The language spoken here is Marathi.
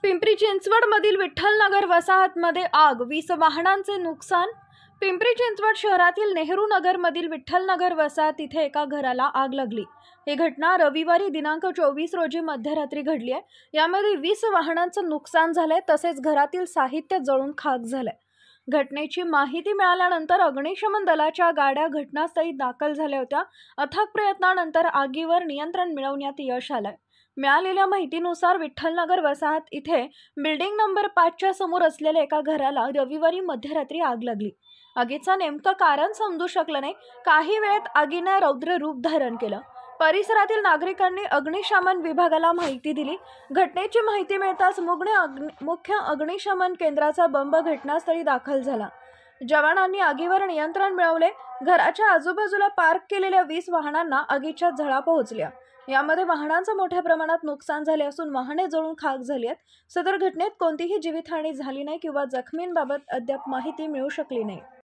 पिंपरी चिंचवडमधील विठ्ठलनगर वसाहतमध्ये आग, 20 वाहनांचे नुकसान। पिंपरी चिंचवड शहरातील नेहरू नगरमधील विठ्ठलनगर वसाहत इथे एका घराला आग लागली। ही घटना रविवारी दिनांक 24 रोजी मध्यरात्री घडली आहे। यामध्ये 20 वाहनांचं नुकसान झालंय, तसेच घरातील साहित्य जळून खाक झालंय। घटनेची माहिती मिळाल्यानंतर अग्निशमन दलाच्या गाड्या घटनास्थळी दाखल झाल्या होत्या। अथक प्रयत्नानंतर आगीवर नियंत्रण मिळवण्यात यश आलंय। मिळालेल्या माहितीनुसार विठ्ठलनगर वसाहत इथे बिल्डिंग नंबर 5च्या समोर असलेल्या एका घराला रविवारी मध्यरात्री आग लागली। आगीचं नेमकं कारण समजू शकलं नाही। काही वेळात आगीने रौद्र रूप धारण केलं। परिसरातील नागरिकांनी अग्निशमन विभागाला माहिती दिली। घटनेची माहिती मिळताच मुख्य अग्निशमन केंद्राचा बंब घटनास्थळी दाखल झाला। जवानांनी आगीवर नियंत्रण मिळवले। घराच्या आजूबाजूला पार्क केलेल्या 20 वाहनांना आगीच्या झळा पोहोचल्या। यामध्ये वाहनांचं मोठ्या प्रमाणात नुकसान झाले असून वाहने जळून खाक झाली आहेत। सदर घटनेत कोणतीही जीवितहानी झाली नाही किंवा जखमींबाबत अद्याप माहिती मिळू शकली नाही।